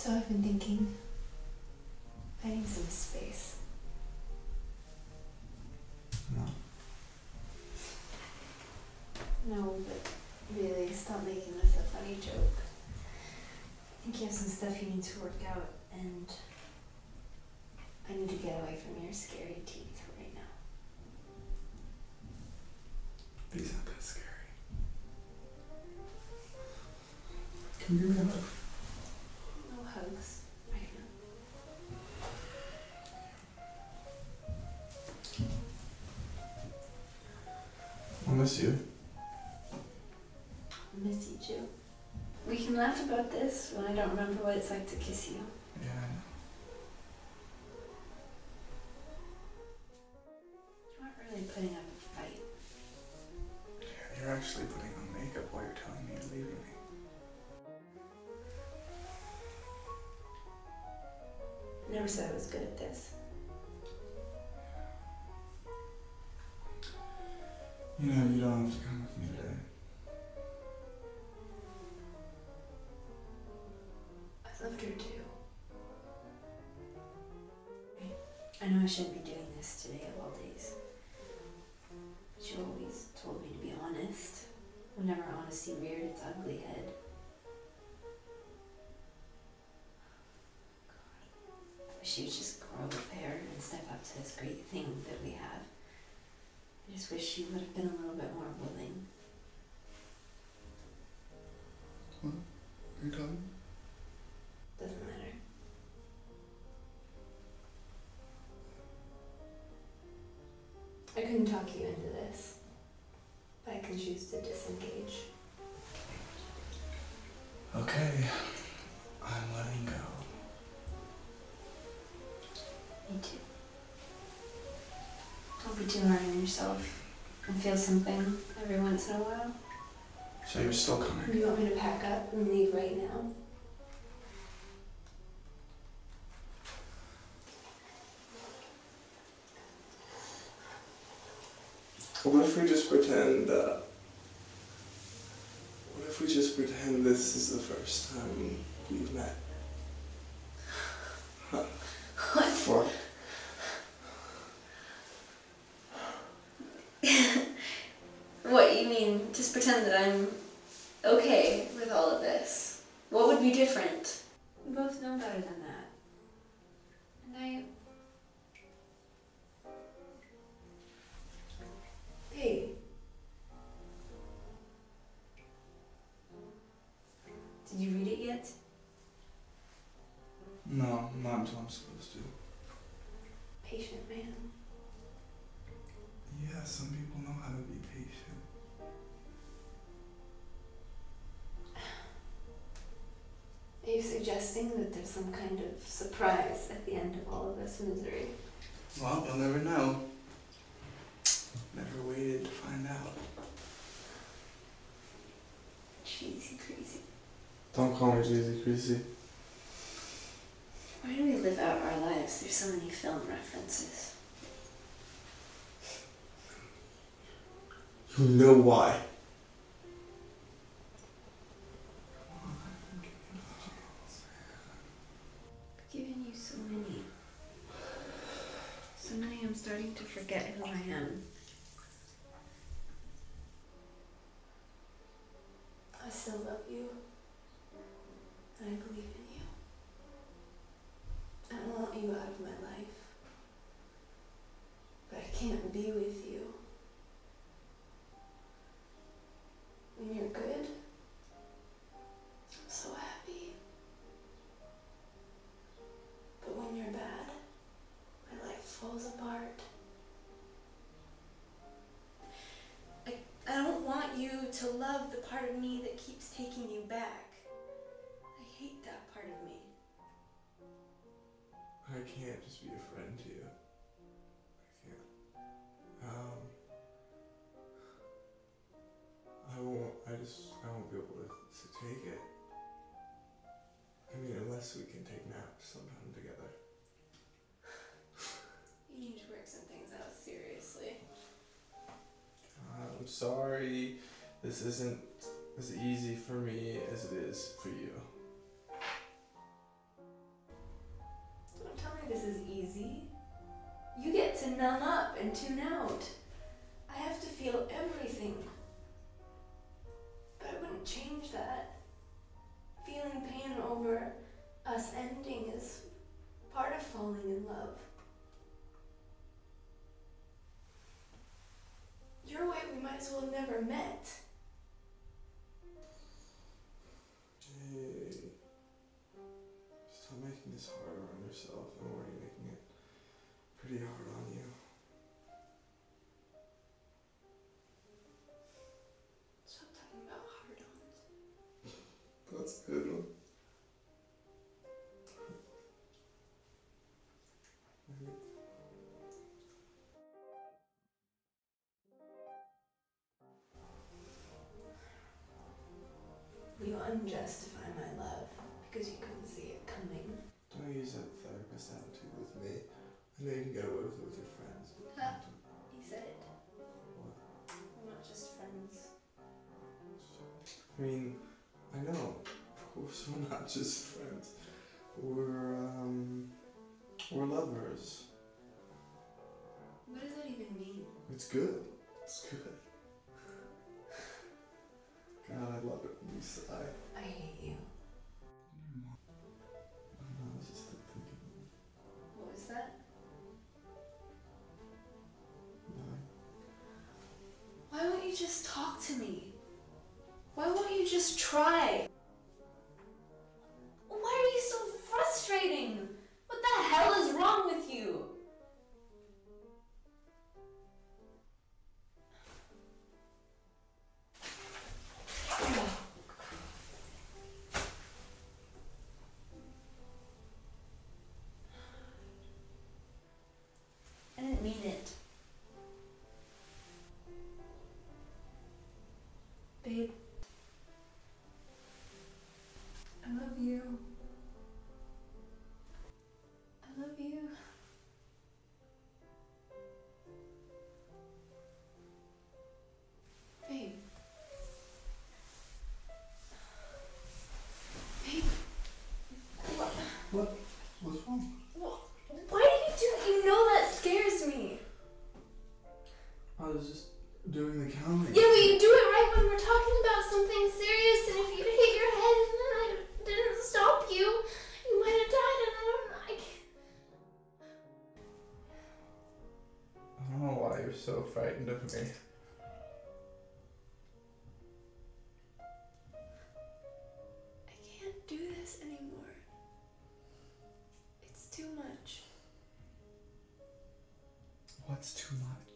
So I've been thinking, I need some space. No. No, but really, stop making this a funny joke. I think you have some stuff you need to work out, and I need to get away from your scary teeth right now. These aren't that scary. Can you give me a hug? No hugs right now. I miss you. I miss you too. We can laugh about this when I don't remember what it's like to kiss you. Yeah, I know. You aren't really putting up a fight. Yeah, you're actually putting on makeup while you're telling me you're leaving me. Never said I was good at this. You know, you don't have to come with me today. I loved her too. I know I shouldn't be doing this today of all days. But you always told me to be honest. Whenever honesty reared its ugly head. I wish you would just grow up hair and step up to this great thing that we have. I just wish you would have been a little bit more willing. What? Are you talking? Doesn't matter. I couldn't talk you into this, but I can choose to disengage. Okay. I'm letting go. Me too. Don't be too hard on yourself and feel something every once in a while. So you're still coming? Do you want me to pack up and leave right now? What if we just pretend this is the first time we've met? Huh. What? What, you mean just pretend that I'm okay with all of this? What would be different? We both know better than that. And Hey. Did you read it yet? No, not until I'm supposed to. Patient man. Yeah, some people know how to be patient. Are you suggesting that there's some kind of surprise at the end of all of this misery? Well, you'll never know. Never waited to find out. Cheesy crazy. Don't call me cheesy greasy. Why do we live out our lives? There's so many film references. You know why. I've given you so many. So many I'm starting to forget who I am. I still love you. And I believe in you. I don't want you out of my life. But I can't be with you. When you're good, I'm so happy. But when you're bad, my life falls apart. I don't want you to love the part of me that keeps taking you back. I hate that part of me. I can't just be a friend to you. I can't. I won't be able to take it. I mean, unless we can take naps sometime together. You need to work some things out seriously. I'm sorry. This isn't as easy for me as it is for you. crazy. You get to numb up and tune out. I have to feel everything. But I wouldn't change that. Feeling pain over us ending is part of falling in love. Your way, we might as well have never met. Hey, stop making this harder on yourself. I'm already making it pretty hard on you. Stop talking about hard-ons. That's a good one. You unjustify my love because you couldn't see it coming. Don't use that therapist attitude with me. I know you can get away with it with your friends, but don't. He said it. What? We're not just friends. I mean, I know. Of course, we're not just friends. We're lovers. What does that even mean? It's good. It's good. God, I love it when you sigh. I hate you. I was just thinking. What was that? No. Why won't you just talk to me? Why won't you just try? Why are you so frustrating? What the hell is wrong with you? I didn't mean it. Babe, I love you. I love you. Babe. Babe. What? What's wrong? Why do you do? You know that scares me. I was just doing the counting. Yeah, but you do it right when we're talking about something serious, and if you hit your head and then I didn't stop you, you might have died, and I don't know why you're so frightened of me. I can't do this anymore. It's too much. What's too much?